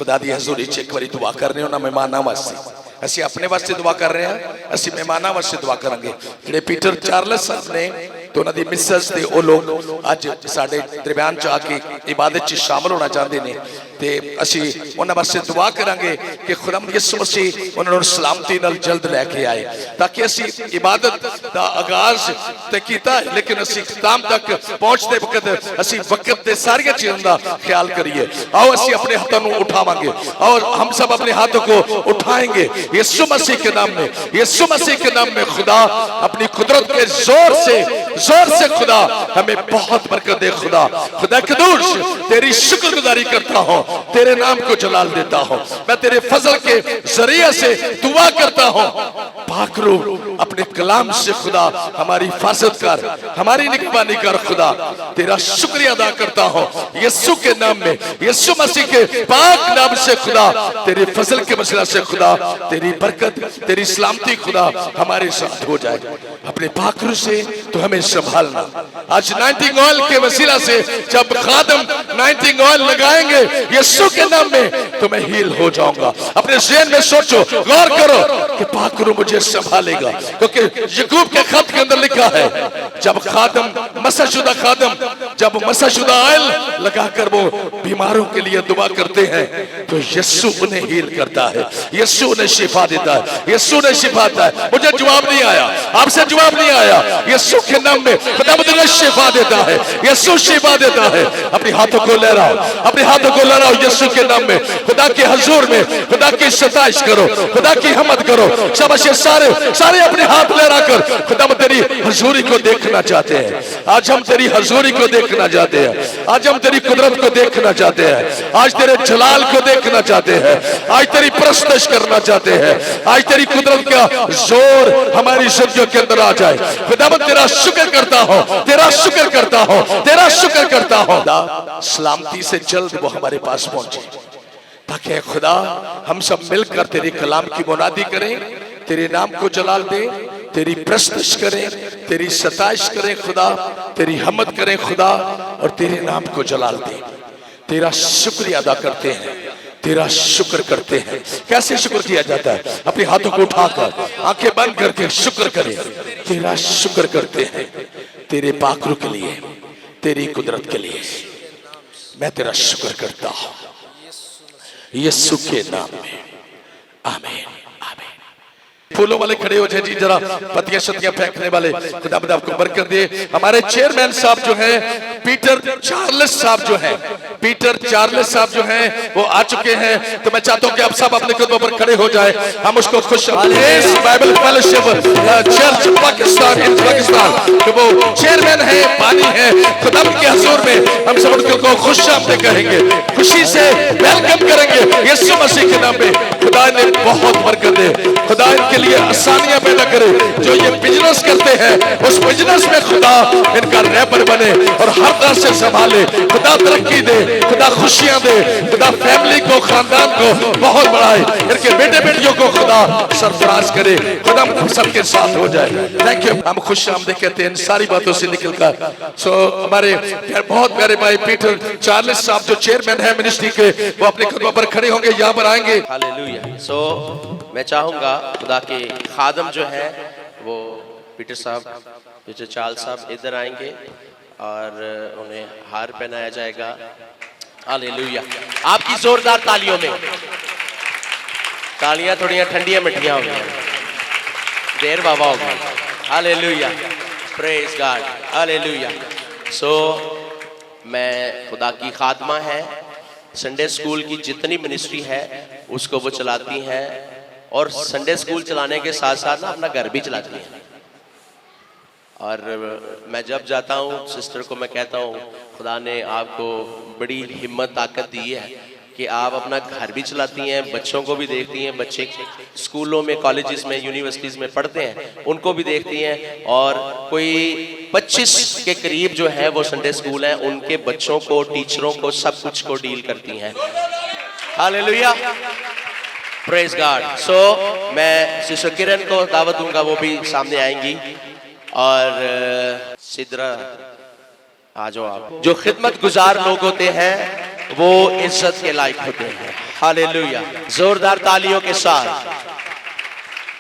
खुदा दी हजूरी च एक बारी दुआ करने हो ना मेहमानां वास्ते, ਅਸੀਂ अपने वास्ते दुआ कर रहे हैं, ਅਸੀਂ मेहमानां वास्ते दुआ करांगे। ਜਿਹੜੇ पीटर चार्ल्स साहब ने तो उन्होंने मिसेस ते वो लोग अज साडे दरम्यान च आके इबादत च शामिल होना चाहते हैं, तो असी उन्होंने वास्ते दुआ करांगे कि खुदावंद यसू मसीह उन्होंने सलामती नाल जल्द लैके आए, ताकि असी इबादत का आगाज तो किया है लेकिन असी इख्तिताम तक पहुंचते वक्त असी वक्त के सारिया चीज़ों का ख्याल करिए। आओ असी अपने हाथों को उठावांगे, और हम सब अपने हाथों को उठाएंगे यीशु मसीह के नाम में। यीशु मसीह के नाम में खुदा अपनी कुदरत के जोर से खुदा हमें बहुत बरकत दे। खुदा खुदा कदूस तेरी शुक्रगुजारी करता हूँ, तेरे नाम को जलाल देता हूँ, मैं तेरे फजल के जरिए से दुआ करता हूँ। पाकरू अपने कलाम से खुदा हमारी हिफाजत कर, हमारी निगरानी कर। खुदा तेरा शुक्रिया अदा करता हूँ यीशु के नाम में, यीशु मसीह के पाक नाम से खुदा तेरे फजल के मसला से खुदा तेरी बरकत तेरी सलामती खुदा हमारे साथ हो जाए। अपने पाकरू से तो हमें संभालना। आज नाइटिंग ऑयल के वसीला से जब खादम नाइटिंग ऑयल लगाएंगे यीशु के नाम में तो मैं हील हो जाऊंगा। अपने ज़हन में सोचो, गौर करो कि पाकरू मुझे संभालेगा, क्योंकि याकूब के खत के अंदर लिखा है जब खादम मसाशुदा खादम जब मसाशुदा ऑयल लगाकर वो बीमारों के लिए दुआ करते हैं तो यीशु उन्हें हील करता है, यीशु उन्हें शिफा देता है, यीशु उन्हें शिफा देता है। मुझे जवाब नहीं आया, आपसे जवाब नहीं आया, यीशु के नाम में खुदा मुझे शिफा देता है, यीशु शिफा देता है। अपने हाथों को लहराओ, अपने हाथों को लहराओ यीशु के नाम में। खुदा के हुजूर में खुदा की सताइश करो, खुदा की हमद करो। शाबाश, सारे अपने हाथ लहरा कर खुदा तेरी हुजूरी को देखना चाहते हैं। आज हम तेरी हुजूरी को देखना चाहते हैं, आज हम तेरी कुदरत को देखना चाहते हैं, आज तेरे जलाल को देखना चाहते हैं, आज तेरी प्रस्तश करना चाहते हैं, आज तेरी कुदरत का जोर हमारी जिंदगी के अंदर आ जाए। खुदावंद तेरा शुक्र करता हूं, तेरा शुक्र करता हूं, तेरा शुक्र करता हूं। सलामती से जल्द वो हमारे पास पहुंचे, ताकि खुदा हम सब मिलकर तेरे कलाम की मुनादी करें, तेरे नाम को जलाल दें, तेरी प्रस्तश करें, तेरी सताइश करें खुदा, तेरी हमद करें खुदा, और तेरे नाम को जलाल दें। तेरा शुक्रिया अदा करते हैं, तेरा शुक्र करते हैं। कैसे शुक्र किया जाता है? अपने हाथों को उठाकर आंखें बंद करके शुक्र करें। तेरा शुक्र करते हैं तेरे पाकरू के लिए, तेरी कुदरत के लिए। मैं तेरा शुक्र करता हूं यीशु के नाम में, आमीन। फूलों वाले खड़े हो जाए जी, जरा पत्तियां शत्तियां फेंकने वाले। खुदा आपको बरकत दे। हमारे चेयरमैन साहब जो हैं पीटर चार्ल्स साहब जो हैं, पीटर चार्ल्स साहब जो हैं वो आ चुके हैं। तो मैं चाहता हूं कि आप सब अपने कदमों पर खड़े हो जाए, हम उसको खुश बाइबल फेलोशिप चर्च पाकिस्तान कि वो चेयरमैन है, पानी है। खुदा के हुजूर में हम सब उनको खुश आमदीद कहेंगे, खुशी से वेलकम करेंगे यीशु मसीह के नाम में। खुदा ने बहुत बरकत दे, खुदा इनके लिए आसानियां पैदा करे। जो ये बिजनेस करते हैं उस बिजनेस में खुदा इनका रहबर बने और हर तरह से संभाले। खुदा तरक्की दे, खुदा खुशियां दे, खुदा फैमिली को, खानदान को बहुत बढ़ाए, इनके बेटे बेटियों को खुदा सरफराज करे। खुदा हम सबके साथ हो जाए। Thank you. हम खुश आमदीद कहते हैं इन सारी बातों से निकलकर। सो हमारे बहुत प्यारे भाई पीटर चार्ल्स साहब जो चेयरमैन है मिनिस्ट्री के, वो अपने कदमों पर खड़े होंगे, यहाँ पर आएंगे। हालेलुया। सो मैं चाहूँगा खुदा के खादम जो है वो पीटर साहब, पीटर चार्ल्स साहब इधर आएंगे और उन्हें हार पहनाया जाएगा। हालेलुया। आपकी जोरदार तालियों में, तालियां थोड़ी ठंडियां मिठियां हो गई, देर बाबा हो गई। Hallelujah, praise God, hallelujah. So मैं खुदा की खादमा है, संडे स्कूल की जितनी मिनिस्ट्री है उसको वो चलाती हैं, और संडे स्कूल चलाने के साथ साथ ना अपना घर भी चलाती हैं। और मैं जब जाता हूँ सिस्टर को मैं कहता हूँ खुदा ने आपको बड़ी हिम्मत ताकत दी है कि आप अपना घर भी चलाती हैं, बच्चों को भी देखती हैं। बच्चे स्कूलों में, कॉलेजेस में, यूनिवर्सिटीज़ में पढ़ते हैं, उनको भी देखती हैं। और कोई 25 के करीब जो है वो संडे स्कूल हैं, उनके बच्चों को, टीचरों को, सब कुछ को डील करती हैं। Hallelujah, praise God. सो मैं सिस्टर किरण को दावत दूंगा, वो भी सामने आएंगी। और सिद्रा आ जाओ आप। जो खिदमत गुजार लोग होते हैं वो इज्जत के लायक होते हैं। हालेलुया, जोरदार तालियों के साथ।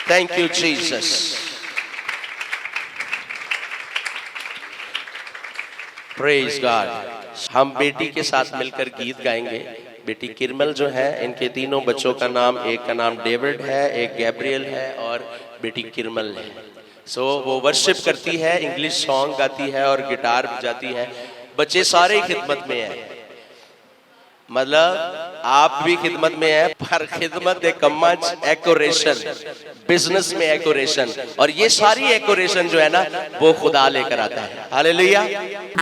Thank you Jesus. Praise God. हम बेटी के साथ मिलकर गीत गाएंगे। बेटी किरमल जो है, इनके तीनों बच्चों का नाम, एक का नाम डेविड है, एक गैब्रियल है और बेटी किरमल है। सो वो वर्शिप करती है, इंग्लिश सॉन्ग गाती है और गिटार बजाती है। बच्चे सारे खिदमत में हैं, मतलब आप भी खिदमत में हैं, पर खिदमत एक कमच एक्योरेशन, बिजनेस में एक्योरेशन, और ये सारी एक्योरेशन जो है ना वो खुदा लेकर आता है। हालेलुया।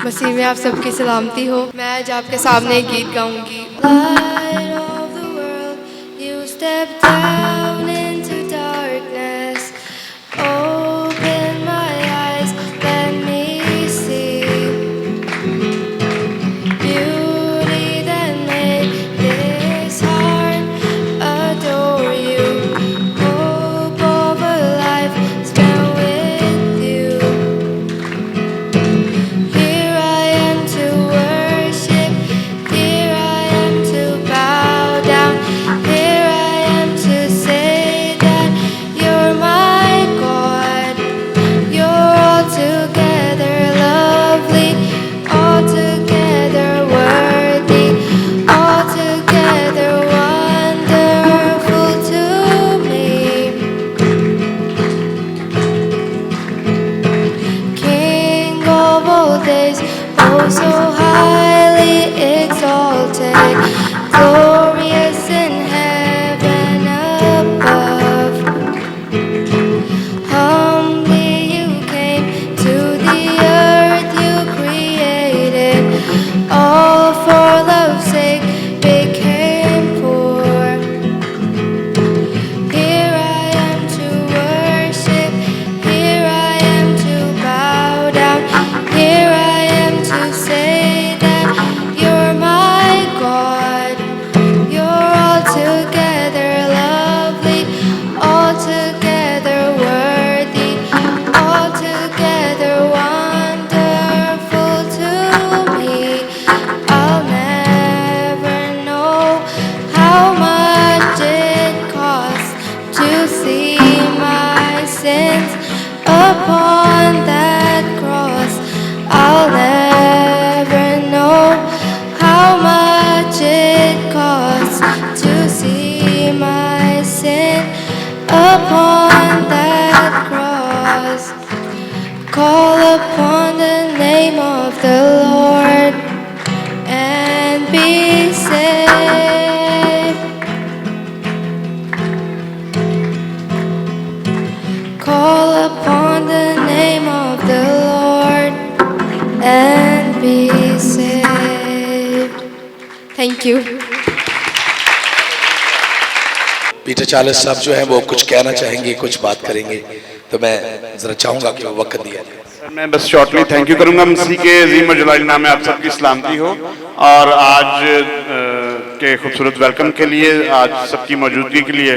मसीह में आप सबकी सलामती हो। मैं आज आपके सामने एक गीत गाऊंगी। Light of the world, you step down into darkness. Open my eyes, let me see beauty that made this heart adore you. Hope of a life spent with you. Here I am to worship, here I am to bow down, here I am to say that you're my God. You're altogether lovely, altogether worthy, altogether wonderful to me. King of all days, oh so highly exalted, glorious in heaven above. Humbly you came to the earth you created, all for love's sake became poor. Here I am to worship, here I am to bow down, here I am to say that you're my God. You're altogether lovely, altogether worthy, altogether wonderful to me. I'll never know how much it costs to see my sins upon that cross. I'll never know how much it costs to see my sin upon that cross. Call upon the name of the Lord and be saved. Call upon the name of the Lord and be saved. Thank you. Peter Charles साहब जो हैं वो कुछ कहना चाहेंगे, कुछ बात करेंगे, तो मैं जरा चाहूंगा कि वो वक्त दिया जाए। मैं बस शॉर्टली थैंक यू करूंगा। मसीह के अजीम और जलाली नाम में आप सबकी सलामती हो। और आज के खूबसूरत वेलकम के लिए, आज सबकी मौजूदगी के लिए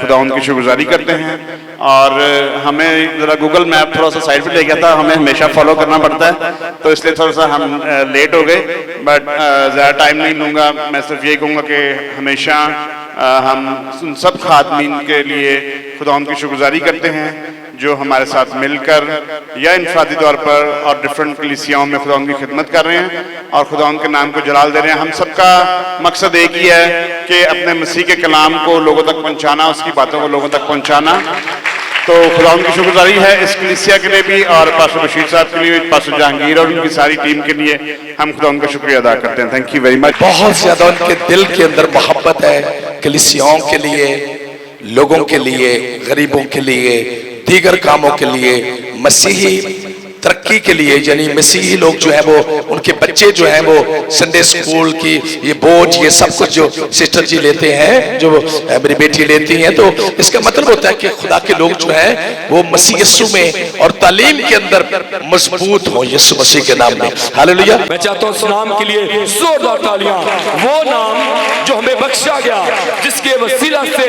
खुदावंद की शुक्रगुजारी करते हैं। और हमें ज़रा गूगल मैप थोड़ा सा साइड पे ले गया था, हमें हमेशा फॉलो करना पड़ता है, तो इसलिए थोड़ा सा हम लेट हो गए, बट ज़्यादा टाइम नहीं लूँगा। मैं सिर्फ यही कहूँगा कि हमेशा हम उन सब खातमीन के लिए खुदावंद की शुक्रगुजारी करते हैं जो हमारे साथ मिलकर या इनफरादी तौर पर और डिफरेंट कलीसियाओं में खुदावंद की खिदमत कर रहे हैं और खुदावंद के नाम को जलाल दे रहे हैं। हम सबका मकसद एक ही है कि अपने मसीह के कलाम को लोगों तक पहुंचाना, उसकी बातों को लोगों तक पहुंचाना। तो खुदावंद की शुक्रगुजारी है इस कलीसिया के लिए भी, और पास्टर बशीर साहब के लिए, पास्टर जहांगीर और उनकी सारी टीम के लिए हम खुदावंद का शुक्रिया अदा करते हैं। Thank you very much. बहुत ज्यादा उनके दिल के अंदर मोहब्बत है कलीसियाओं के लिए, लोगों के लिए, गरीबों के लिए, दीगर कामों के लिए, मसीही तरक्की के लिए। यानी मसीही लोग जो है वो, उनके बच्चे जो हैं वो संडे स्कूल की ये बोझ, ये सब कुछ जो सिस्टर जी लेते हैं, जो मेरी बेटी लेती हैं, तो इसका मतलब होता है कि खुदा के लोग जो हैं वो मसीह यीशु में और तालीम के अंदर मजबूत हो, यीशु मसीह के नाम में। हालेलुया। मैं चाहता हूं उस नाम के लिए जोरदार तालियां। वो नाम जो हमें बख्शा गया, जिसके वसीला से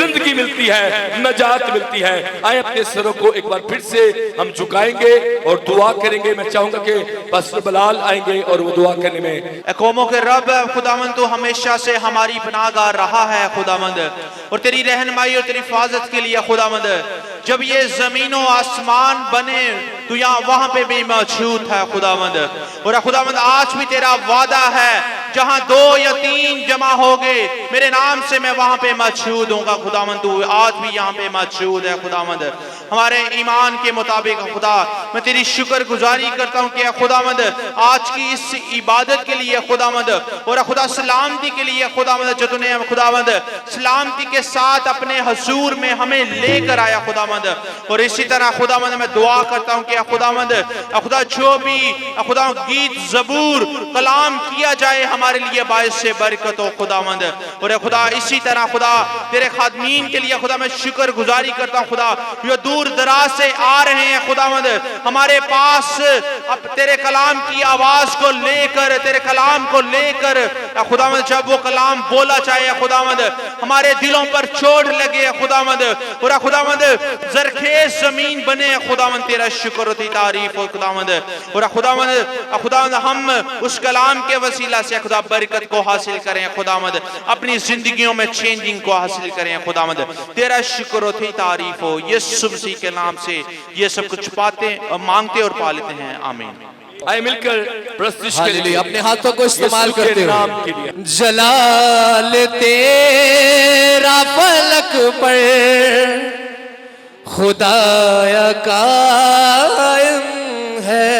जिंदगी मिलती है, नजात मिलती है। आए अपने सरों को एक बार फिर से हम झुकाएंगे और दुआ करेंगे। मैं चाहूंगा कि पास्टर बलाल आएंगे और वो दुआ करने में। कौमों के रब खुदावंद तो हमेशा से हमारी पनाहगाह रहा है खुदावंद, और तेरी रहनुमाई और तेरी हिफाजत के लिए खुदावंद जब ये जमीनों आसमान बने तो यहाँ वहां पे भी मौजूद है खुदावंद। और खुदावंद आज भी तेरा वादा है जहां 2 या 3 जमा हो गए मेरे नाम से मैं वहां पे मौजूद होऊंगा खुदावंद। तू आज भी यहाँ पे मौजूद है खुदावंद। हमारे ईमान के मुताबिक खुदा मैं तेरी शुक्रगुजारी करता हूँ कि खुदावंद आज की इस इबादत के लिए खुदावंद और खुदा सलामती के लिए खुदावंद जो तूने खुदावंद सलामती के साथ अपने हजूर में हमें लेकर आया खुदावंद। और इसी तरह खुदावंद मैं दुआ करता हूँ कि खुदावंद खुदा जो भी खुदा गीत जबूर कलाम किया जाए हमारे लिए बायस से बरकत हो खुदावंद। और खुदा इसी तरह खुदा तेरे खादमीन के लिए खुदा मैं शुक्रगुजारी करता हूँ खुदा जो दूर दराज से आ रहे हैं खुदावंद हमारे पास अब तेरे कलाम की आवाज को लेकर तेरे कलाम को लेकर खुदावंद जब वो कलाम बोला जाए खुदावंद हमारे दिलों पर चोट लगे खुदावंद और खुदावंद जरखेज जमीन बने खुदावंद तेरा शुक्र होती तारीफ हो खुदावंद। और खुदावंद हम उस कलाम के वसीला से खुदा बरकत को हासिल करें खुदावंद, अपनी जिंदगियों में चेंजिंग को हासिल करें खुदावंद। तेरा शुक्र होती तारीफ हो। यीशु मसीह के नाम से ये सब कुछ पाते मांगते और पा लेते हैं, आमीन। आए मिलकर प्रस्तुत के लिए अपने हाथों को इस्तेमाल यीशु के करते नाम हुए के लिए। जलाल तेरा फलक पर खुदाया कायम है,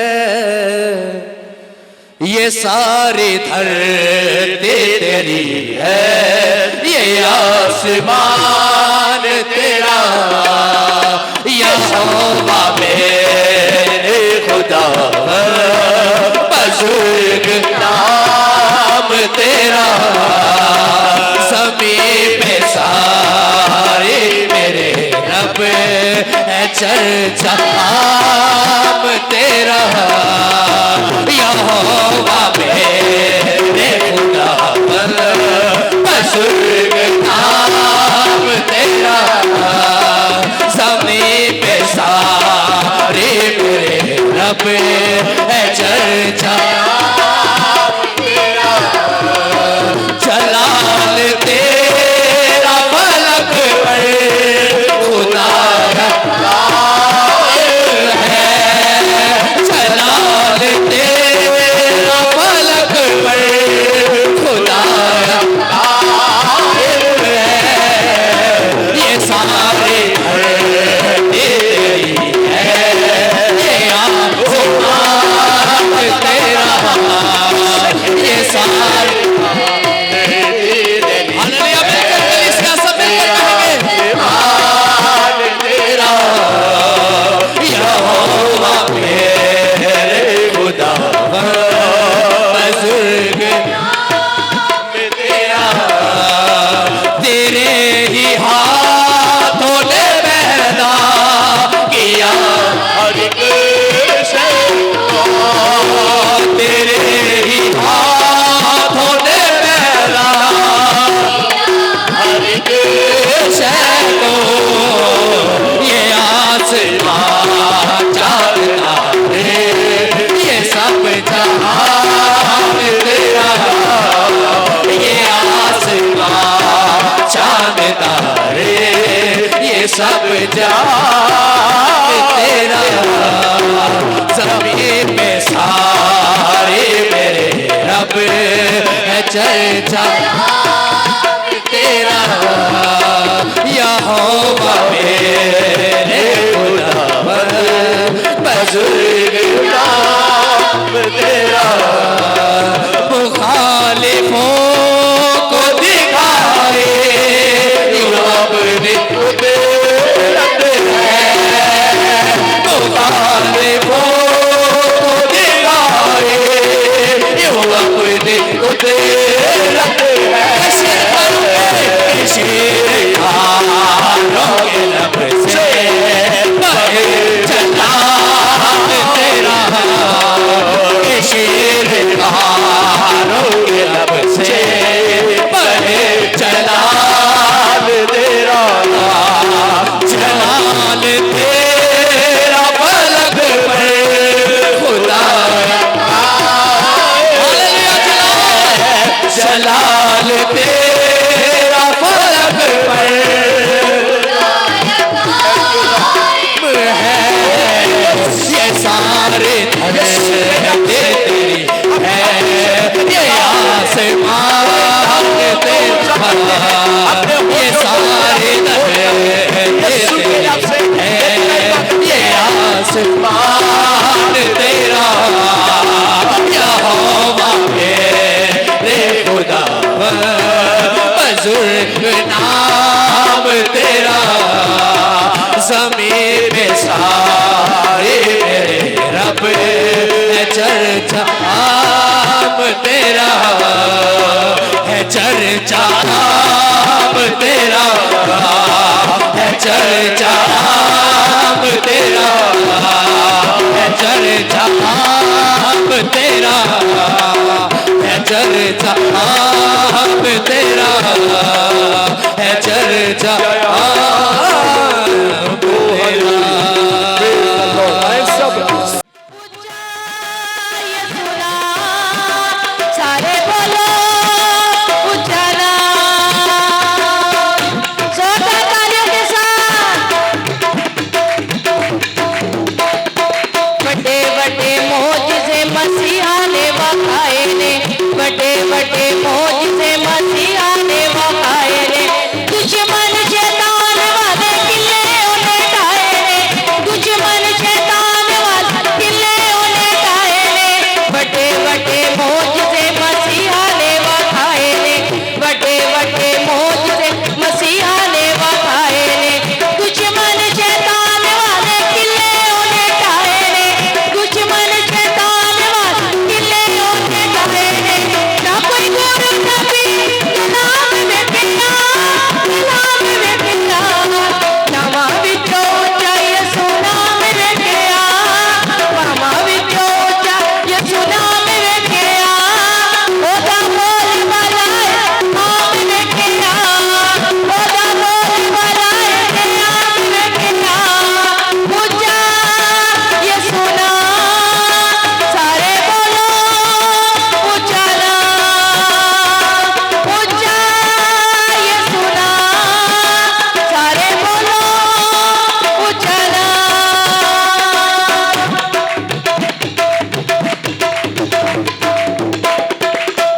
ये सारी धरती तेरी है, ये आसमान तेरा, यहोवा मेरे खुदा बुजुर्ग नाम तेरा, ज़मीन पे सारे मेरे रब है चर्चा नाम तेरा, यहोवा मेरे खुदा बुजुर्ग नाम तेरा, ज़मीन पे सारे मेरे रब है चर्चा तेरा, जलाल तेरा फलक पर खुदा है, जलाल तेरा फलक पर खुदा है, ये सारे तेरी है, ये आसमान तेरा, ये सारे हालेलुया मिलकर कलीसिया सब मिलकर कहेंगे तेरा, यहोवा मेरे खुदा बुजुर्ग तेरा, तेरे ही हाथों ने पैदा किया हर एक शय को, तेरे ही हाथों ने पैदा हर एक शय को, ये आसमान चाँद तारे ये सब जहान तेरा, ये आसमान चाँद तारे ये सब जहान तेरा, ज़मीन में सारे मेरे रब है चर्चा तेरा, यहोवा मेरे खुदा बुजुर्ग नाम तेरा, मुखालिफों को दिखाए अपनी कुदरत है, मुखालिफों को दिखाए अपनी कुदरत है, ज़मीन पे सारे मेरे रब है चर्चा आम तेरा है चर्चा आम तेरा है चर्चा आम तेरा है चर्चा आम तेरा है चर्चा आम तेरा है चर्चा आम तेरा। सारे बोलो उजाला जोरदार तालियों के साथ। बड़े बड़े मोज़िज़े मसीहा ने वखाए ने, बड़े बड़े मोज़िज़े मसीहा ने वखाए ने। दुश्मन शैतान वाले किले उन्हें ढाए ने, दुश्मन शैतान वाले किले उन्हें ढाए ने। बड़े बड़े मोज़िज़े मसीहा ने वखाए ने, बड़े बड़े मोज़िज़े मसीहा ने वखाए ने। दुश्मन शैतान वाले किले उन्हें ढाए ने, दुश्मन शैतान वाले किले उन्हें ढाए ने। ना कोई गुरु नबी गुलाम में पिया, गुलाम में पिया। नामा विचो ऊंचा यसु नाम रखिया, नामा विचो ऊंचा यसु नाम रखिया। ओदा बोल वाला है नाम रखिया, ओदा बोल वाला है नाम रखिया। ऊंचा यसु नाम सारे बोलो उजाला, ऊंचा यसु नाम सारे बोलो उजाला।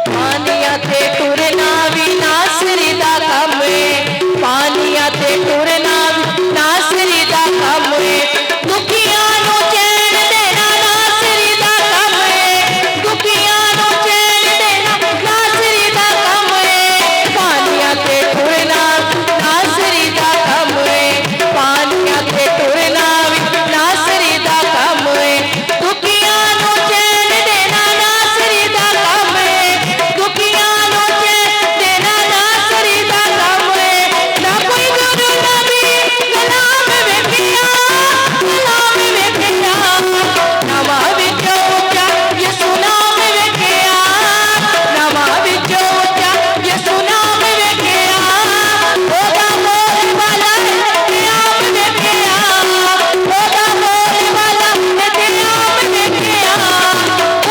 पानिया ते टुरना भी नासरी दा कम है, पानिया ते टुरना भी नासरी दा कम है। दुखियां नु चैन देना नासरी दा कम है, दुखियां नु चैन देना नासरी दा कम है। पानिया ते टुरना नासरी दा कम है, पानिया ते टुरना भी नासरी दा कम है। दुखियां नु चैन देना नासरी दा कम है, दुखियां नु चैन देना नासरी दा कम है। ना कोई गुरु नबी गुलाम में पिया, गुलाम में पिया। नामा विचो ऊंचा यसु नाम रखिया, नामा विचो ऊंचा यसु नाम रखिया। ओदा बोल वाला है नाम रखिया, ओदा बोल वाला है नाम रखिया।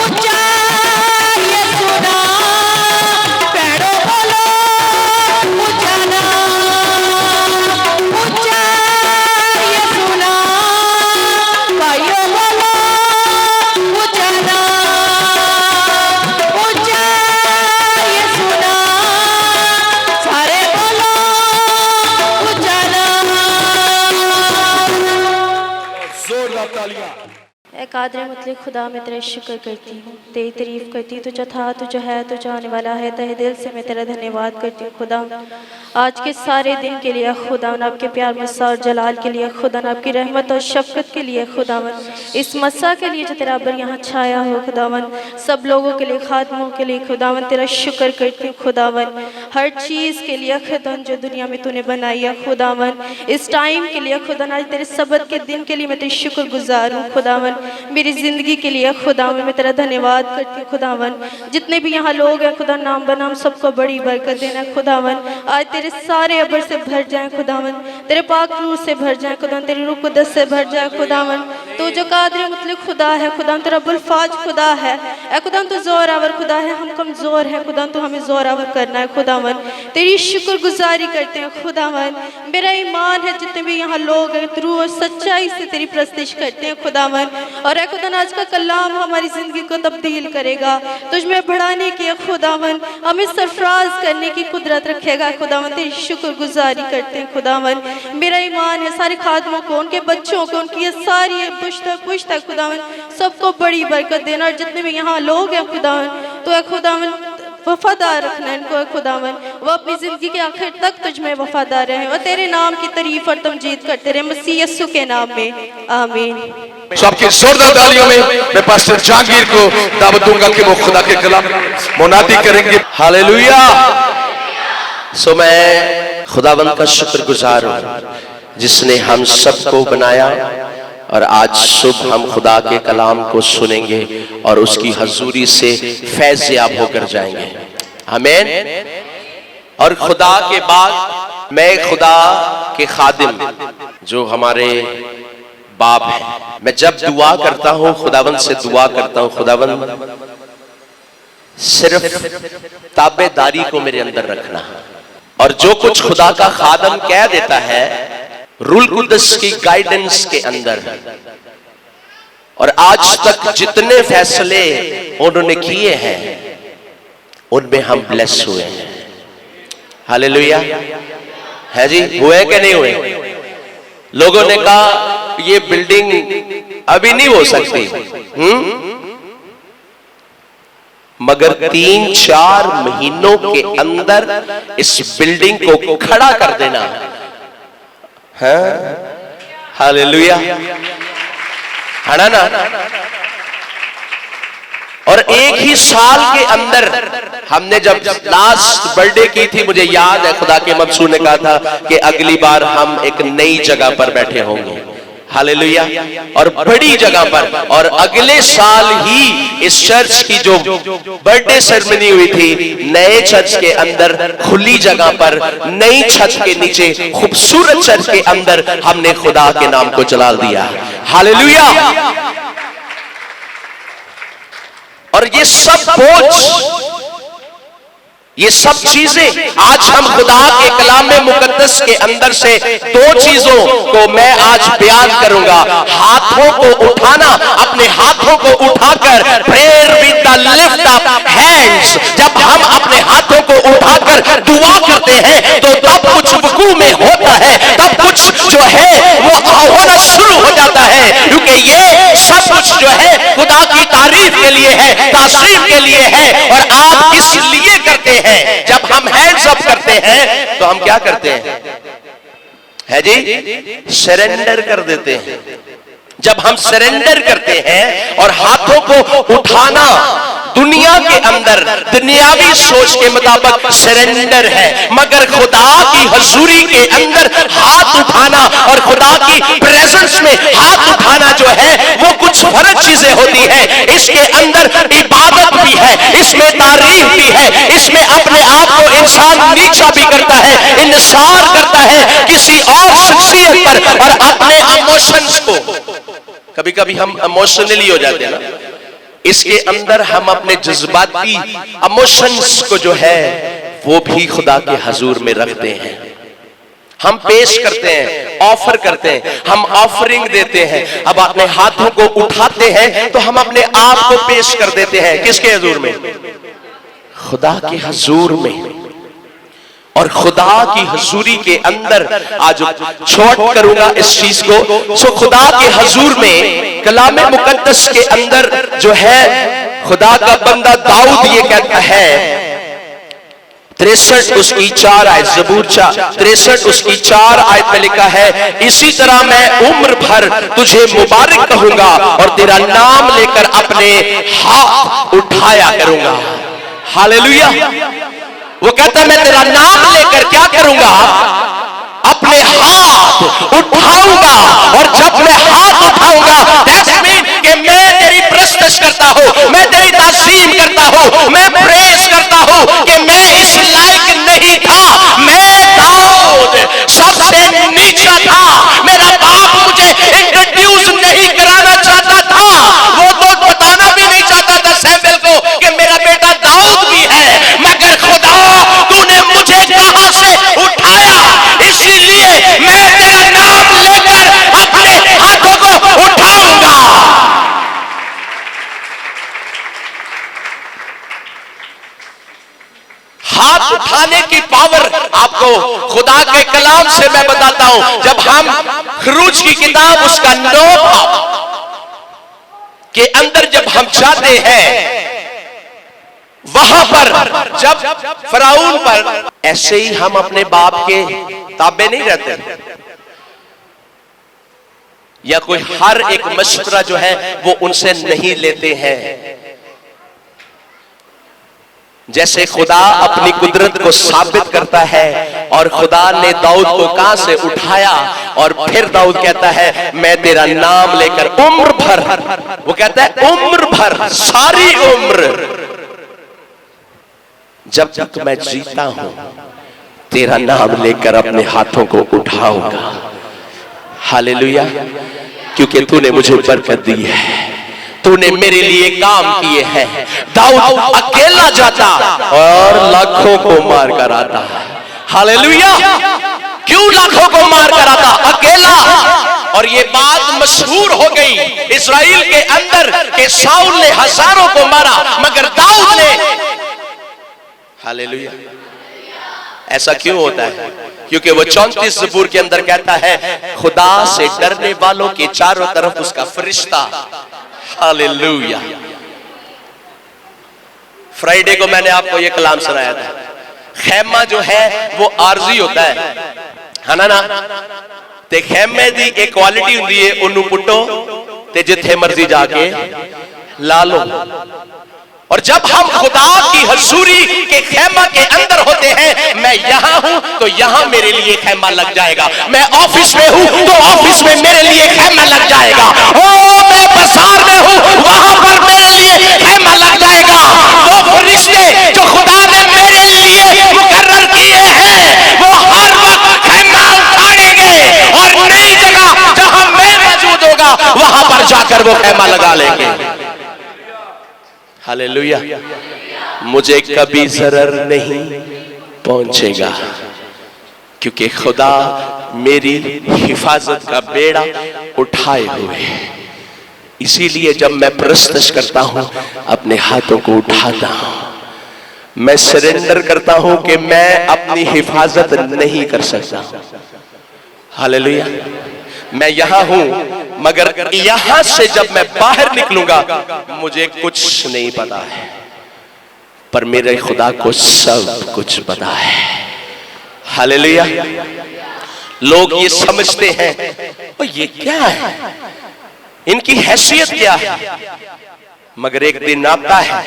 ऊंचा यसु नाम पैड़ो बोलो उजाला, ऊंचा यसु नाम भाइयों बोलो उजाला, ऊंचा यसु नाम सारे बोलो उजाला। जोरदार तालियां। ए कादर मुतलक खुदा मैं तेरा शुक्र करती हूँ, तेरी तारीफ करती हूँ। तुझे था, तुझे है, तुझे आने वाला है। तहे दिल से मैं तेरा धन्यवाद करती हूँ खुदा, आज के सारे दिन के लिए खुदा, आपके प्यार मसा और जलाल के लिए खुदा, आपकी रहमत और शफकत के लिए खुदावन, इस मसा के लिए जो तेरा बर यहाँ छाया हो खुदावन, सब लोगों के लिए, खादमों के लिए खुदावन तेरा शुक्र करती हूँ खुदावन। हर चीज़ के लिए खुदावन जो दुनिया में तूने बनाई है खुदावन, इस टाइम के लिए खुदावन, आज तेरे सबत के दिन के लिए मैं तेरी शुक्र गुजार हूँ खुदावन। मेरी ज़िंदगी के लिए खुदावन मैं तेरा धन्यवाद करती हूँ खुदावन। जितने भी यहाँ लोग हैं खुदा, नाम बनाम सबको बड़ी बरकत देना खुदावन। आज तेरे सारे अबर से भर जाएं खुदावन, तेरे पाक रूह से भर जाएं खुदावन, तेरी रूह कुदस से भर जाए खुदावन। तो जो कादर मुतलक खुदा है खुदावन, तेरा बुलफाज खुदा है ए खुदावन, तो जोर आवर खुदा है, हम कमज़ोर हैं खुदावन, तो हमें जोर आवर करना है खुदावन। तेरी शुक्र गुजारी करते हैं खुदावन। मेरा ईमान है जितने भी यहाँ लोग हैं रूह और सच्चाई से तेरी प्रस्तिश करते हैं खुदावन। और ए खुदावन आज का कलाम हमारी ज़िंदगी को तब्दील करेगा, तुझ में बढ़ाने की खुदावन, हमें सरफराज करने की कुदरत रखेगा खुदावन। तेरी शुक्र गुजारी करते हैं खुदावन। मेरा ईमान है सारे खादमों को, उनके बच्चों को, उनकी ये सारी पुश्ता खुदावन सबको बड़ी बरकत देना। और जितने भी यहाँ लोग हैं खुदावन, तो खुदावन वफादार रखना इनको खुदावन, वो अपनी ज़िंदगी के आखिर तक तुझ में वफादार रहें और तेरे नाम की तारीफ और तमजीद करते रहे, मसीह यीशु के नाम में आमीन। सबकी जोरदार तालियों में मैं पास्टर जहांगीर को दावत दूंगा कि वो खुदा के कलाम मुनादी करेंगे। हालेलुया। सो मैं खुदावंद का शुक्रगुजार हूँ जिसने हम सबको बनाया और आज सुबह हम खुदा के कलाम को सुनेंगे और उसकी हजूरी से फैज़याब होकर जाएंगे। आमीन। और खुदा के बाद मैं खुदा के खादिम जो हमारे बाप है, मैं जब दुआ करता हूँ खुदावंद से दुआ करता हूँ, खुदावंद सिर्फ ताबेदारी को मेरे अंदर रखना, और जो कुछ खुदा का खादम कह देता है रूल कुदस की गाइडेंस के अंदर, और आज तक जितने फैसले उन्होंने किए हैं उनमें हम ब्लेस हुए हैं। हालेलुया। है जी, हुए कि नहीं हुए? लोगों ने कहा ये बिल्डिंग अभी नहीं हो सकती, मगर 3-4 महीनों के अंदर इस बिल्डिंग को खड़ा कर देना है। हालेलुया, है ना? और एक ही साल के अंदर हमने जब लास्ट बर्थडे की थी, मुझे याद है खुदा के मंसूर ने कहा था कि अगली बार हम एक नई जगह पर बैठे होंगे। हालेलुया। और बड़ी जगह पर, और अगले साल ही इस चर्च की जो बर्थडे सेरेमनी हुई थी नए चर्च के अंदर, खुली जगह पर, नई छत के नीचे, खूबसूरत चर्च के अंदर हमने खुदा के नाम को जलाल दिया। हालेलुया। और ये सब बोझ, ये सब चीजें आज हम खुदा के कलाम में मुकद्दस के अंदर से 2 चीजों को मैं आज बयान करूंगा। हाथों को उठाना, अपने हाथों को उठाकर, prayer with the lift up hands, जब हम अपने हाथों को उठाकर दुआ करते हैं तो तब कुछ वकू में होता है, तब कुछ जो है वो होना शुरू हो जाता है, क्योंकि ये सब कुछ जो है खुदा की तारीफ के लिए है, तासीम के लिए है। और आप इसलिए करते हैं, जब हम हैंड्स अप करते हैं तो हम क्या करते हैं? है जी, सरेंडर कर देते हैं। जब हम सरेंडर करते हैं और हाथों को उठाना दुनिया के अंदर दुनियावी सोच के मुताबिक सरेंडर है, मगर खुदा की हजूरी के अंदर हाथ उठाना और खुदा की प्रेजेंस में हाथ उठाना जो है वो कुछ फर्क चीजें होती है। इसके अंदर इबादत भी है, इसमें तारीफ भी है, इसमें अपने आप को इंसान नीचा भी करता है, इंसार करता है किसी और शख्सियत पर, और अपने इमोशंस को, कभी कभी हम इमोशनली हो जाते हैं ना, इसके अंदर हम अपने जज्बाती इमोशंस को जो है वो भी खुदा के हजूर में रखते हैं। हम पेश करते हैं, ऑफर करते हैं, हम ऑफरिंग देते हैं। अब अपने हाथों को उठाते हैं तो हम अपने आप को पेश कर देते हैं किसके हजूर में? खुदा के हजूर में। और खुदा की हजूरी के अंदर आज शॉर्ट करूंगा इस चीज को। सो खुदा के हजूर में कलाम मुकद्दस के अंदर जो है खुदा का बंदा दाऊद ये कहता है, 63 उसकी 4 आयत, जबूर 63 उसकी 4 आयत में लिखा है, इसी तरह मैं उम्र भर तुझे मुबारक कहूंगा और तेरा नाम लेकर अपने हाथ उठाया करूंगा। हालेलुया। वो कहता है मैं तेरा नाम लेकर क्या करूंगा? अपने हाथ उठाऊंगा, और जब मैं हाथ उठाऊंगा दैट्स मीन कि मैं तेरी प्रस्तुत करता हूं, मैं तेरी तासीम करता हूं, मैं प्रेज करता हूं कि मैं इस लायक नहीं था, मैं दाऊद सबसे नीचा था, मेरा बाप मुझे इंट्रोड्यूस नहीं कराना चाहता था, वो तो बताना भी नहीं चाहता था सैमुएल को कि मेरा बेटा दाऊद भी है, मगर खुदा तूने मुझे कहां से उठाया, इसलिए मैं तेरा नाम लेकर अपने हाथों को उठाऊंगा। हाथ उठाने की पावर आपको खुदा के कलाम से मैं बताता हूं। जब हम खरूज की किताब उसका 9 के अंदर जब हम जाते हैं, वहां पर जब फराउन पर, ऐसे ही हम अपने बाप के ताबे नहीं रहते, या कोई हर एक मशवरा जो है वो उनसे नहीं लेते हैं। जैसे खुदा अपनी कुदरत को साबित करता है, और खुदा ने दाऊद को कहां से उठाया, और फिर दाऊद कहता है मैं तेरा नाम लेकर उम्र भर, वो कहता है उम्र भर, सारी उम्र, जब तक मैं जीता हूं तेरा नाम लेकर अपने हाथों को उठाऊंगा। हालेलुया, क्योंकि तूने मुझे बरकत दी है, तूने मेरे लिए काम किए हैं। दाऊद अकेला जाता और लाखों को मार कर आता। हालेलुया, क्यों लाखों को मार कर आता? अकेला। और ये बात मशहूर हो गई इस्राएल के अंदर कि शाऊल ने हजारों को मारा मगर दाऊद ने। हालेलुया, ऐसा क्यों होता है? क्योंकि वो 34 ज़बूर के अंदर कहता है खुदा से डरने वालों के चारों तरफ उसका फरिश्ता। हालेलुया। फ्राइडे को मैंने आपको ये कलाम सुनाया था, खैमा जो है वो आर्जी होता है ना। ते खैमे दी एक क्वालिटी हुंदी है, उन्नू पुट्टो ते जिथे मर्जी जाके ला लो। और जब हम खुदा की हजूरी के खैमा के अंदर होते हैं, मैं यहां हूं तो यहां मेरे लिए खैमा लग जाएगा, मैं ऑफिस में हूं तो ऑफिस में मेरे लिए खैमा लग जाएगा, ओ मैं बाजार में हूं वहां पर मेरे लिए खैमा लग जाएगा। वो फरिश्ते जो खुदा ने मेरे लिए मुकर्रर किए हैं वो हर वक्त खैमा उठाएंगे, और नई जगह जहां मैं मौजूद होगा वहां पर जाकर वो खैमा लगा लेंगे। हालेलुया, मुझे कभी जरर नहीं पहुंचेगा, क्योंकि खुदा मेरी हिफाजत का बेड़ा उठाए हुए है। इसीलिए जब मैं प्रस्तश करता हूं अपने हाथों को उठाता हूं, मैं सरेंडर करता हूं कि मैं अपनी हिफाजत नहीं कर सकता। हालेलुया, मैं यहां हूं मगर यहां से जब मैं बाहर निकलूंगा मुझे कुछ नहीं पता है, पर मेरे खुदा को सब कुछ पता है। हालेलुया। लोग ये समझते हैं और ये क्या है, इनकी हैसियत क्या है, मगर एक दिन आता है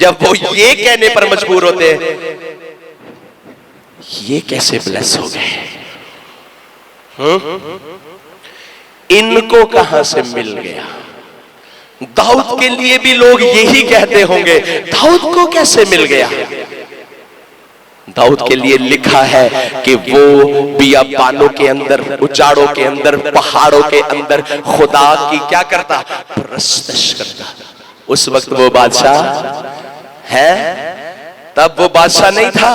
जब वो ये कहने पर मजबूर होते हैं ये कैसे ब्लेस हो गए, इनको कहां से मिल गया। दाऊद के लिए भी लोग यही कहते होंगे, दाऊद को कैसे मिल गया। दाऊद के लिए लिखा है कि वो बियाबानों के अंदर, उजाड़ों के अंदर, पहाड़ों के अंदर खुदा की क्या करता, प्रस्तश करता। उस वक्त वो बादशाह है, तब वो बादशाह नहीं था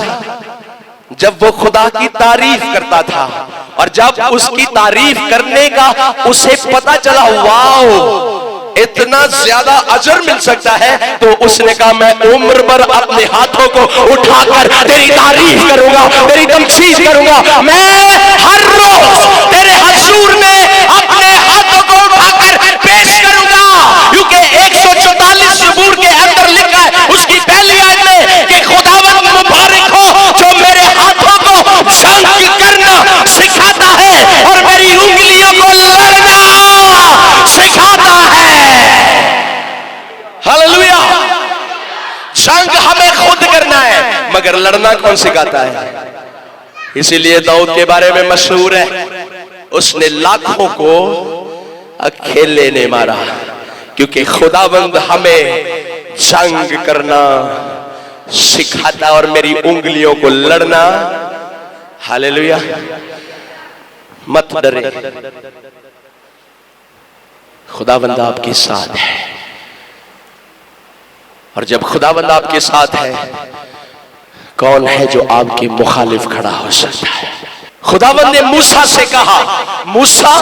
जब वो खुदा की तारीफ करता था, और जब उसकी तारीफ करने का उसे पता चला वाओ इतना ज्यादा अजर मिल सकता है, तो उसने कहा मैं उम्र भर अपने हाथों को उठाकर तेरी तारीफ करूंगा, तेरी तमसीह करूंगा। मैं हर रोज तेरे हुजूर में अपने हाथों को उठाकर पेश करूंगा, क्योंकि 144 ज़बूर के अंदर लिखा है उसकी पहली आयत में कि खुदावंद मुबारक हो जो मेरे हाथों को जंग करना सिखाता है और मेरी उंगलियों को लड़ना सिखाता है। हालेलुया। जंग हमें खुद करना है मगर लड़ना कौन सिखाता है। इसीलिए दाऊद के बारे में मशहूर है, उसने लाखों को अकेले ने मारा, क्योंकि खुदावंद हमें जंग करना सिखाता और मेरी उंगलियों को लड़ना। हालेलुया। मत डरे, खुदावंद आपके साथ है, और जब खुदावंद आपके साथ है कौन है जो आपके मुखालिफ खड़ा हो सकता है। खुदावंद ने मूसा से कहा, मूसा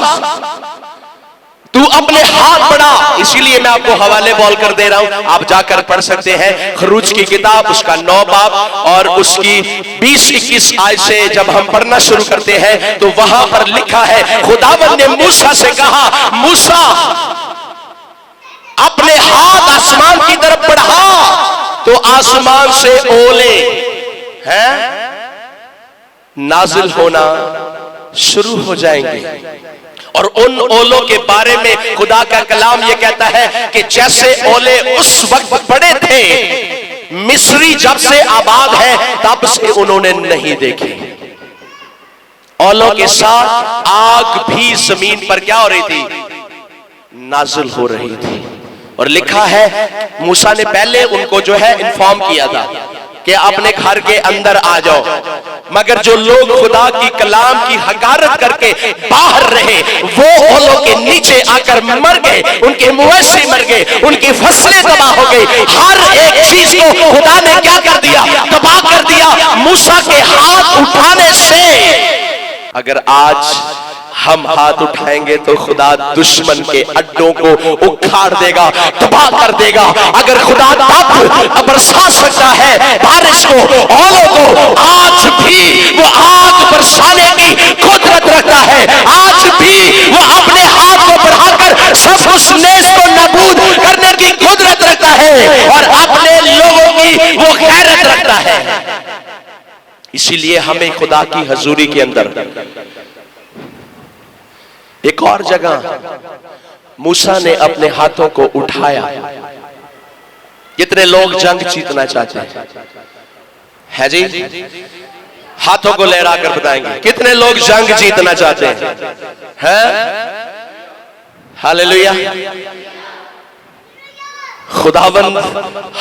तू अपने हाथ बढ़ा। इसीलिए मैं आपको हवाले बोल कर दे रहा हूं, आप जाकर पढ़ सकते हैं खरूज की किताब उसका 9 बाब और उसकी 20-21 आयत से जब हम पढ़ना शुरू करते हैं तो वहां पर लिखा है खुदावंद ने मूसा से कहा, मूसा अपने हाथ आसमान की तरफ बढ़ा तो आसमान से ओले हैं नाजिल होना शुरू हो जाएंगे। और उन ओलों के बारे में खुदा का कलाम ये कहता है कि जैसे ओले उस वक्त पड़े थे, मिस्री जब से आबाद है तब से उन्होंने नहीं देखे। ओलों के साथ आग भी जमीन पर क्या हो रही थी? नाजिल हो रही थी। और लिखा है मूसा ने पहले उनको जो है इन्फॉर्म किया था कि अपने घर के अंदर आ जाओ, मगर जो लोग खुदा की कलाम की हकारत करके बाहर रहे वो ओलों के नीचे आकर मर गए, उनके मवेशी मर गए, उनकी फसलें तबाह हो गई। हर एक चीज को खुदा ने क्या कर दिया? तबाह कर दिया मूसा के हाथ उठाने से। अगर आज हम हाथ उठाएंगे तो खुदा दुश्मन के अड्डों को उखाड़ देगा, तबाह कर देगा। अगर खुदा तब बरसा सकता है बारिश को, ओलों को, आज भी वो आग बरसाने की कुदरत रखता है। आज भी वो अपने हाथ को बढ़ाकर सब उस नेस को नाबूद करने की कुदरत रखता है और अपने लोगों की वो खैरत रखता है। इसीलिए हमें खुदा की हजूरी के अंदर एक और जगह मूसा ने अपने हाथों को उठाया। कितने लोग जंग जीतना चाहते हैं? है जी? हाथों को लहरा कर बताएंगे कितने लोग जंग जीतना चाहते हैं? हालेलुया। खुदावंद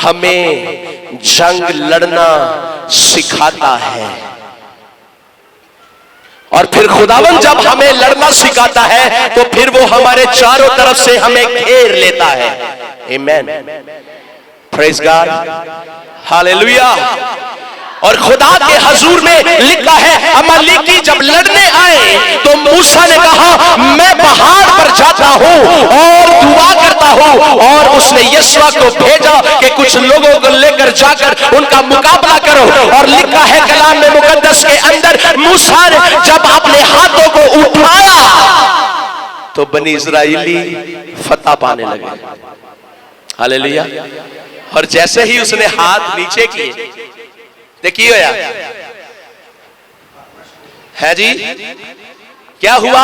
हमें जंग लड़ना सिखाता है और फिर खुदावंद जब हमें लड़ना सिखाता है तो फिर वो हमारे चारों तरफ से हमें घेर लेता है। आमीन, प्रेज गॉड, हालेलुया। और खुदा के हजूर में लिखा है अमालेकी जब लड़ने आए तो मूसा ने कहा मैं पहाड़ पर जाता हूं और दुआ करता हूं, और उसने यशवा को भेजा कि कुछ लोगों को लेकर जाकर उनका मुकाबला करो। और लिखा है कलाम में मुकद्दस के अंदर मूसा ने जब अपने हाथों को उठाया तो बनी इस्राएली फतह पाने लगे। हालेलुया। और जैसे ही उसने हाथ नीचे किए, देखिए है जी क्या हुआ?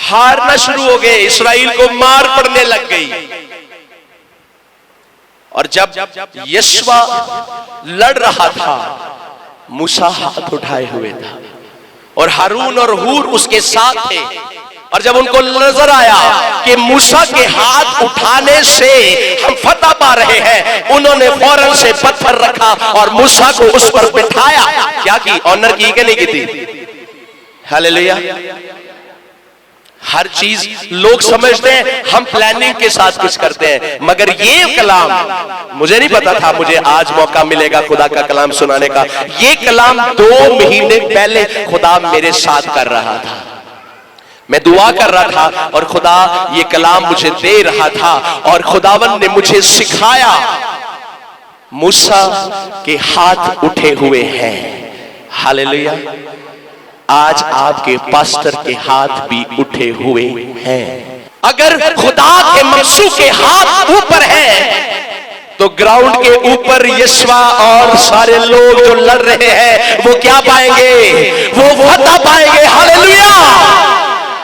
हारना शुरू हो गए, इस्राएल को मार पड़ने लग गई। और जब यशवा लड़ रहा था मूसा हाथ उठाए हुए था और हारून और हूर उसके साथ थे। और जब उनको नजर आया कि मूसा के हाथ उठाने से हम फतह पा रहे हैं, उन्होंने फौरन से पत्थर रखा और मूसा को उस पर बिठाया। क्या की? ऑनर की कि नहीं की थी? हालेलुया। हर चीज लोग समझते हैं हम प्लानिंग के साथ कुछ करते हैं, मगर ये कलाम मुझे नहीं पता था, मुझे आज मौका मिलेगा खुदा का कलाम सुनाने का। ये कलाम 2 महीने पहले खुदा मेरे साथ कर रहा था। मैं दुआ कर रहा था और खुदा ये कलाम मुझे दे रहा था और खुदावन ने मुझे सिखाया मूसा के हाथ उठे हुए हैं। हालेलुया। आज आपके पास्टर के हाथ भी उठे हुए हैं। अगर खुदा के मकसू के हाथ ऊपर है तो ग्राउंड के ऊपर यशवा और सारे लोग जो लड़ रहे हैं वो क्या पाएंगे? वो फतह पाएंगे। हालेलुया।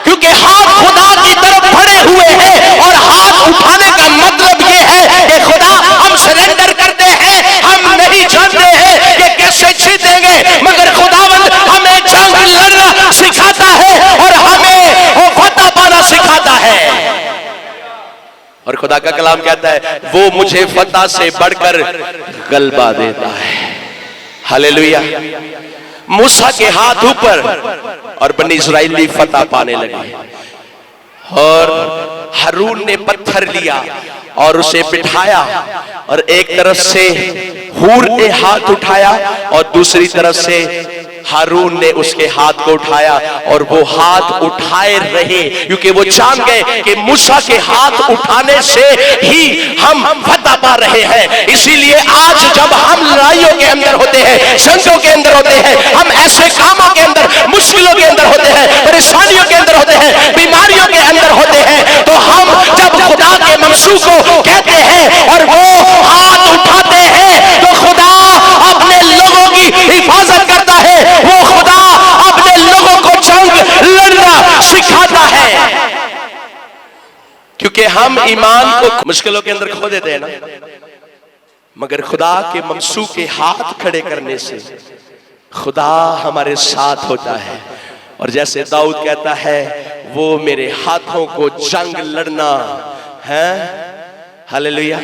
क्योंकि हाथ खुदा की तरफ बढ़े हुए हैं और हाथ उठाने का मतलब ये है कि खुदा हम सरेंडर करते हैं, हम नहीं जानते हैं कि कैसे जीतेंगे, मगर खुदावंद हमें जंग लड़ना सिखाता है और हमें वो फतह पाना सिखाता है। और खुदा का कलाम कहता है वो मुझे फतह से बढ़कर गलबा देता है। हालेलुया। मूसा के हाथ ऊपर और बनी इस्राएली फतह पाने लगे। और हारून ने पत्थर लिया और उसे बिठाया और एक तरफ से हूर ने हाथ उठाया और दूसरी तरफ से हारून ने उसके हाथ को उठाया और वो हाथ उठाए रहे, क्योंकि वो जान गए कि मूसा के हाथ उठाने से ही हम फतह पा रहे हैं। इसीलिए आज जब हम लड़ाइयों के अंदर होते हैं, जंगों के अंदर होते हैं, हम ऐसे कामों के अंदर, मुश्किलों के अंदर होते हैं, परेशानियों के अंदर होते हैं, बीमारियों के अंदर होते हैं, तो हम जब खुदा के मंसूब को कहते हैं और वो हाथ उठाते हम ईमान को मुश्किलों के अंदर खो देते हैं ना, मगर खुदा के ममसू के हाथ खड़े करने से खुदा हमारे साथ होता है। और जैसे दाऊद कहता है, वो मेरे हाथों को जंग लड़ना है, हालेलुया।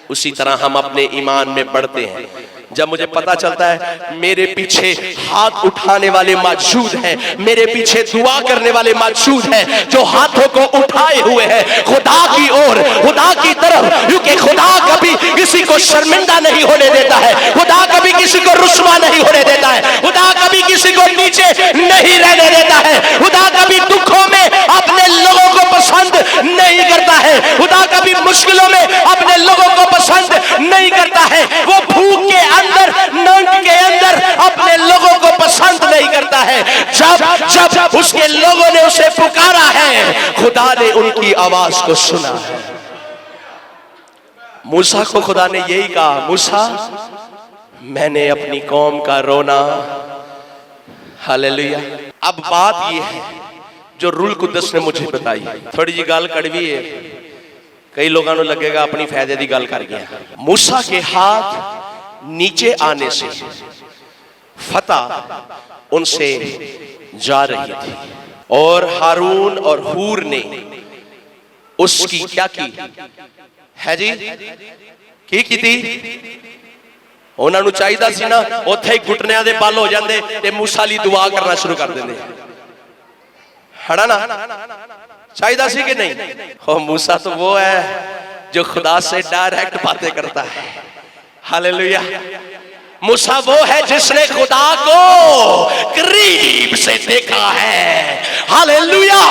उसी तरह हम अपने ईमान में बढ़ते हैं जब मुझे पता चलता है मेरे पीछे हाथ उठाने वाले मौजूद हैं, मेरे पीछे दुआ करने वाले मौजूद हैं, जो हाथों को उठाए हुए हैं खुदा की ओर, खुदा की तरफ। क्योंकि खुदा कभी किसी को शर्मिंदा नहीं होने देता है, खुदा कभी किसी को रुस्वा नहीं होने देता है, खुदा कभी किसी को नीचे नहीं रहने देता है, खुदा कभी दुखों में अपने लोगों को पसंद नहीं करता है, खुदा कभी मुश्किलों में अपने लोगों को पसंद नहीं करता है। वो भूख के अंदर, नंग के अंदर अपने लोगों को पसंद नहीं करता है। जब जब उसके लोगों ने उसे पुकारा है, खुदा ने उनकी आवाज को सुना है। मूसा को खुदा ने यही कहा, मूसा मैंने अपनी कौम का रोना, हालेलुया। अब बात ये है जो रूल कुद्दस ने मुझे बताई, थोड़ी जी गल कड़वी है, कई लोगों को लगेगा अपनी फायदे की गल कर गया। मूसा के हाथ नीचे आने से फतह उनसे जा रही थी और हारून और हूर ने उसकी क्या की है जी, की थी? उन्होंने चाहिए सी ना उत्थे ही घुटनियां दे बल हो जाते ते मूसा ली दुआ करना शुरू कर देंगे, है ना? चाहिए सी कि नहीं? हो मूसा तो वो है जो खुदा से डायरेक्ट बातें करता है, हालेलुया। मूसा वो है जिसने खुदा को करीब से देखा है, हालेलुया।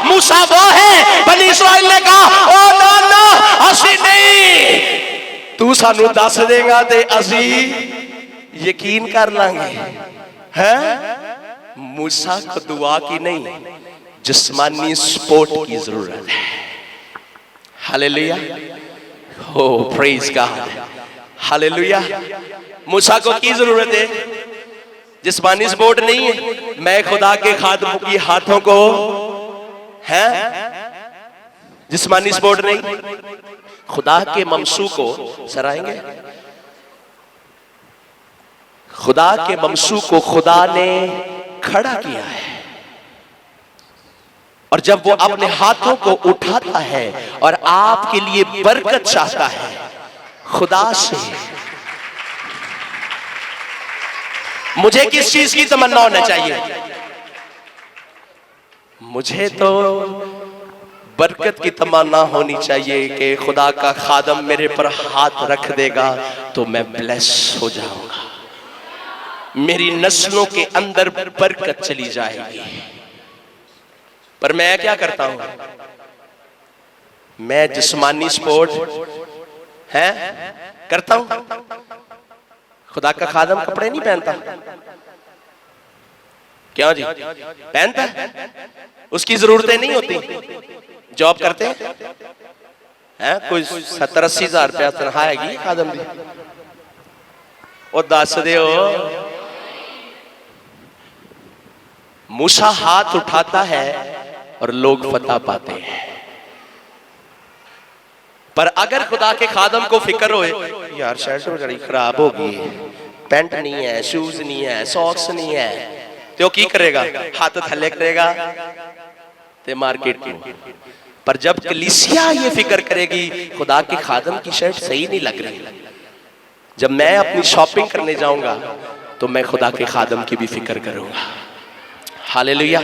मूसा वो है, बनी इस्राएल ने कहा ओ ना असी नहीं, तू सानू दस देगा ते असी यकीन कर लांगे, हैं? मूसा को दुआ की नहीं, जिस्मानी सपोर्ट की जरूरत है, हालेलुया। हो प्रेज गॉड, हालेलुया। मूसा को की जरूरत है? जिस्मानी सपोर्ट नहीं है। मैं खुदा के खादमों की हाथों को है, जिस्मानी सपोर्ट नहीं, खुदा के ममसू को सराहेंगे। खुदा के ममसू को खुदा ने खड़ा किया है, और जब वो अपने हाथों को उठाता है और आपके लिए बरकत चाहता है खुदा से, मुझे किस चीज की तमन्ना होना चाहिए? मुझे तो बरकत की तमन्ना होनी चाहिए कि खुदा का खादम मेरे पर हाथ रख देगा तो मैं ब्लेस हो जाऊंगा, मेरी नस्लों के अंदर बरकत चली जाएगी। पर मैं क्या करता हूं? मैं जिस्मानी सपोर्ट है करता हूं। खुदा का खादम कपड़े नहीं पहनता, क्यों जी? पहनता है, उसकी जरूरतें नहीं होती। जॉब करते हैं, कोई 70-80 हजार रुपया तनख्वाह हैगी खादम दी, और दस दे मूसा हाथ उठाता है और लोग फतह पाते हैं। पर अगर खुदा के खादम को फिक्र होए, यार शर्ट बड़ी खराब होगी, पैंट नहीं है, शूज नहीं है, सॉक्स नहीं है, तो की करेगा? हाथ थले करेगा ते मार्केट में। पर जब कलीसिया ये फिक्र करेगी खुदा के खादम की शर्ट सही नहीं लग रही, जब मैं अपनी शॉपिंग करने जाऊंगा तो मैं खुदा के खादम की भी फिक्र करूंगा, हालेलुया।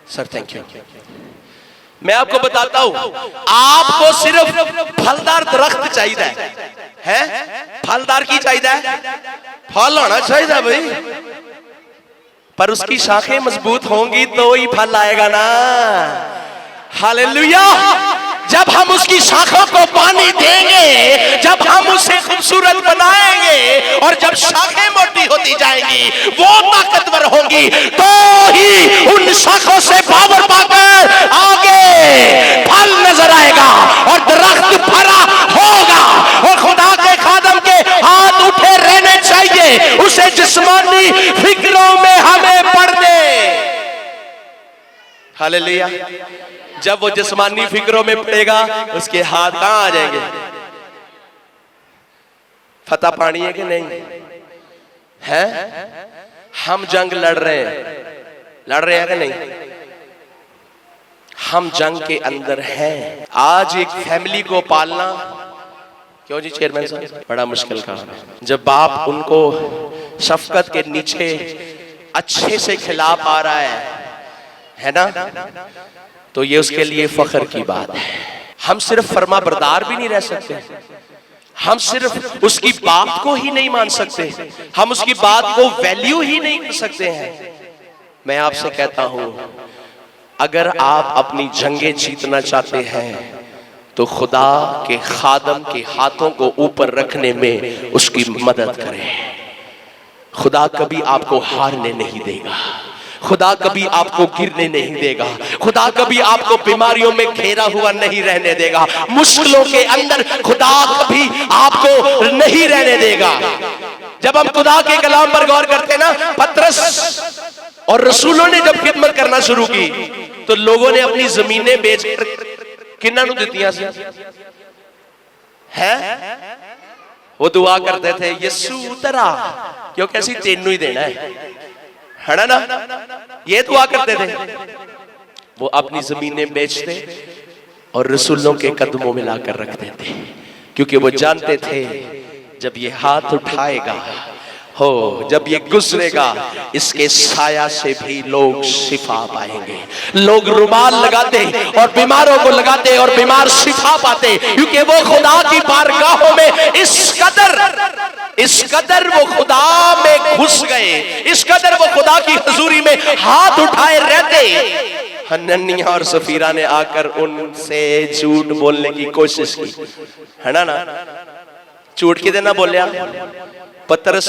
Sir thank you. मैं आपको बताता हूं, आपको सिर्फ फलदार दरख्त चाहिए है, फलदार की चाहिए? फल होना चाहिए भाई, पर उसकी शाखें मजबूत होंगी तो ही फल आएगा ना, हालेलुया। जब हम उसकी शाखों को पानी देंगे, जब हम उसे खूबसूरत बनाएंगे, और जब शाखें मोटी होती जाएंगी, वो ताकतवर होंगी, तो ही उन शाखों से पावर पाकर आगे फल नजर आएगा और दरख्त भरा होगा। और खुदा के खादम के हाथ उठे रहने चाहिए, उसे जिस्मानी फिक्रों में हमें पड़ने, हालेलुया। जब वो जिस्मानी फिक्रों में पड़ेगा उसके हाथ कहां आ जाएंगे? फतह पानी है कि नहीं है? हम जंग लड़ रहे हैं कि नहीं? हम जंग के अंदर हैं। आज एक फैमिली को पालना, क्यों जी चेयरमैन साहब, बड़ा मुश्किल काम है। जब बाप उनको शफकत के नीचे अच्छे से खिला पा रहा है ना, तो ये उसके लिए फख्र की बात है। हम सिर्फ फर्मा बरदार भी नहीं रह सकते, हम सिर्फ उसकी बात को ही नहीं मान सकते, हम उसकी बात को वैल्यू ही नहीं कर सकते हैं। मैं आपसे कहता हूं, अगर आप अपनी जंगें जीतना चाहते हैं तो खुदा के खादम के हाथों को ऊपर रखने में उसकी मदद करें। खुदा कभी आपको हारने नहीं देगा, खुदा कभी आपको गिरने नहीं देगा, खुदा कभी आपको बीमारियों में घेरा हुआ नहीं रहने देगा, मुश्किलों के अंदर खुदा कभी आपको नहीं रहने देगा। जब हम खुदा के कलाम पर गौर करते ना, पतरस और रसूलों ने जब खिदमत करना शुरू की तो लोगों ने अपनी जमीनें बेचकर किन्ना नु दित्तियां सी है? वो दुआ करते थे, यीशु उतरा क्योंकि ऐसी तेनू ही देना है ना, ये दुआ करते थे। वो अपनी जमीनें बेचते और रसूलों के कदमों में लाकर रखते थे, क्योंकि वो जानते थे जब ये हाथ उठाएगा हो, जब ये गुजरेगा, इसके साया से भी लोग शिफा पाएंगे। लोग रुमाल लगाते और बीमारों को लगाते और बीमार शिफा पाते, क्योंकि वो खुदा की बारगाहों में इस कदर वो खुदा में घुस गए, इस कदर वो खुदा की हुजूरी में हाथ उठाए रहते। हनन्याह और सफीरा ने आकर उनसे झूठ बोलने की कोशिश की, है ना? झूठ किदे ना बोलिया? पतरस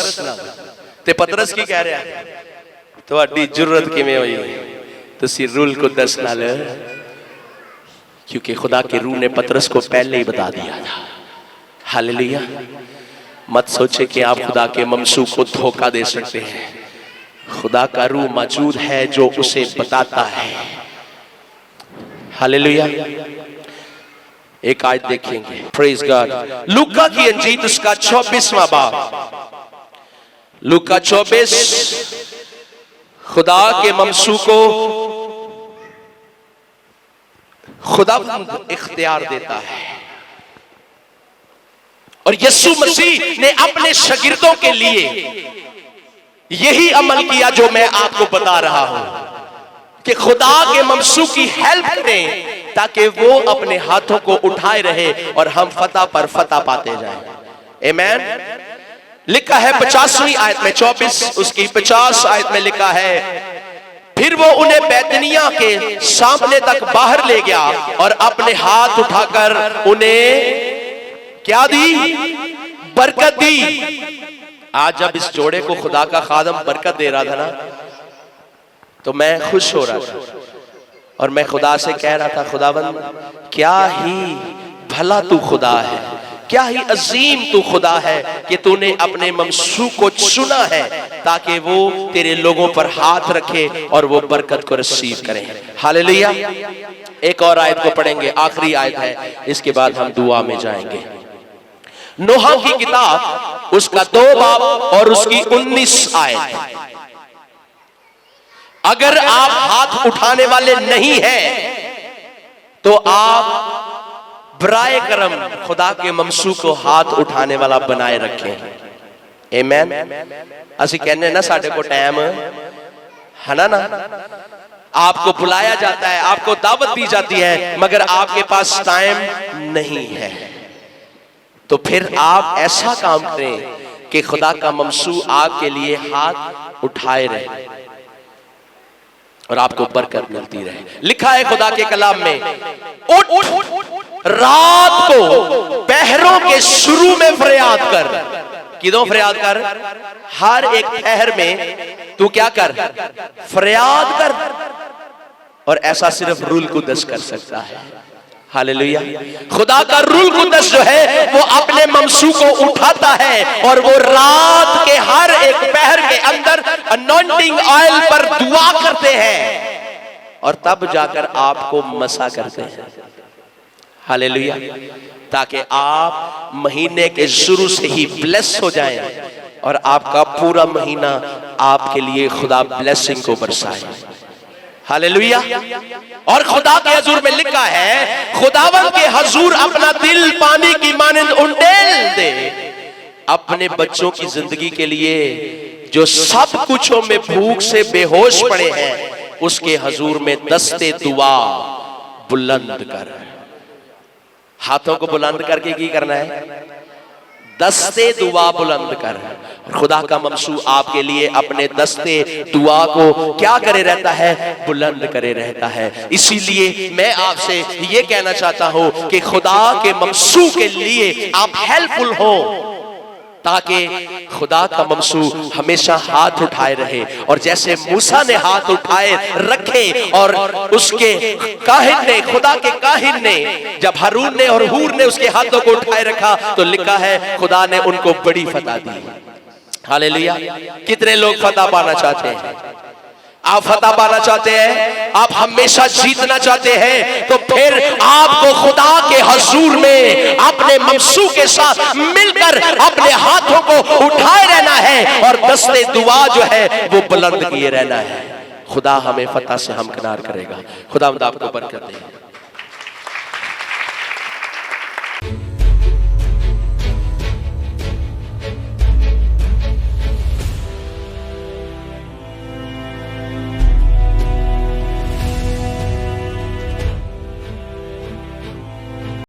ते पतरस की कह रहा है, तुहाडी जुर्रत किवें होई तुसी रूल को दस नाल, क्योंकि खुदा के रूह ने पतरस को पहले ही बता दिया था। हालेलुया। मत सोचे कि आप खुदा के ममसू को धोखा दे सकते हैं। खुदा का रूह मौजूद है जो उसे बताता है। हालेलुया। एक आयत देखेंगे, प्रेज गॉड। लूका की अंजील उसका 24वां बाब, लूका 24, खुदा के ममसू को खुदा इख्तियार देता है, और यीशु मसीह ने अपने शागिर्दों के लिए यही अमल किया जो मैं आपको बता रहा हूं, कि खुदा के ममसू की हेल्प करें ताकि वो अपने हाथों को उठाए रहे और हम फतह पर फतह पाते जाएं। आमीन। लिखा है 50वीं आयत में, 24 उसकी 50 आयत में लिखा है, फिर वो उन्हें बैतनिया के सामने तक बाहर ले गया और अपने हाथ उठाकर उन्हें क्या दी? बरकत दी। आज जब इस जोड़े को खुदा का खादम बरकत दे रहा था ना, तो मैं खुश हो रहा था और मैं खुदा से कह रहा था, खुदावंद क्या ही भला तू खुदा है, क्या ही अजीम तू खुदा है कि तूने अपने ममसू को चुना है ताकि वो तेरे लोगों पर हाथ रखे और वो बरकत को रिसीव करें। हालेलुया। एक और आयत को पढ़ेंगे, आखिरी आयत है, इसके बाद हम दुआ में जाएंगे। नोहा की किताब उसका 2 बाब और उसकी 19 आयत। अगर आप हाथ उठाने वाले नहीं हैं तो आप बराए करम खुदा के ममसू को हाथ उठाने वाला बनाए रखें। आमीन। असि कहने ना साडे को टाइम है ना, आपको बुलाया जाता है, आपको दावत दी जाती है, मगर आपके पास टाइम नहीं है, तो फिर आप ऐसा काम करें कि खुदा का ममसू आपके लिए हाथ उठाए रहे और आपको बरकत मिलती रहे। लिखा है खुदा के कलाम में, उठ रात को पहरों के शुरू में फरियाद कर। किदों फरियाद कर? हर एक पहर में तू क्या कर? फरियाद कर। और ऐसा सिर्फ रूल कुदस कर सकता है। हालेलुया। खुदा का रूल कुदस जो है वो अपने ममसू को उठाता है और वो रात के हर एक पहर के अंदर अनॉइंटिंग ऑयल पर दुआ करते हैं। और तब जाकर आपको मसा करते हैं। हालेलुया। ताकि आप महीने के शुरू से ही ब्लेस हो जाएं और आपका पूरा महीना आपके लिए खुदा ब्लेसिंग को बरसाए। हालेलुया। और खुदा के हजूर में लिखा है, खुदावंद के हजूर अपना दिल पानी की मानिंद उंडेल दे। अपने बच्चों की जिंदगी के लिए जो सब कुछों में भूख से बेहोश पड़े हैं, उसके हजूर में दस्ते दुआ बुलंद कर। हाथों को बुलंद करके की करना है? दस्ते दुआ बुलंद कर। खुदा का ममसू आपके लिए अपने दस्ते दुआ को क्या करे रहता है? बुलंद करे रहता है। इसीलिए मैं आपसे ये कहना चाहता हूं कि खुदा के ममसू के लिए आप हेल्पफुल हो, ताकि खुदा का ममसू हमेशा हाथ उठाए रहे। और जैसे मूसा ने हाथ उठाए रखे और उसके काहिन ने, खुदा के काहिन ने, जब हारून ने और हूर ने उसके हाथों को उठाए रखा, तो लिखा है खुदा ने उनको बड़ी फतह दी। हालेलुया। कितने लोग फतह पाना चाहते हैं? आप फतह पाना चाहते हैं? आप हमेशा जीतना चाहते हैं? तो फिर आपको खुदा के हजूर में अपने ममसू के साथ मिलकर अपने हाथों को उठाए रहना है और दस्ते दुआ जो है वो बुलंद किए रहना है। खुदा हमें फतह से हमकिनार करेगा। खुदा आपको बरकत दे।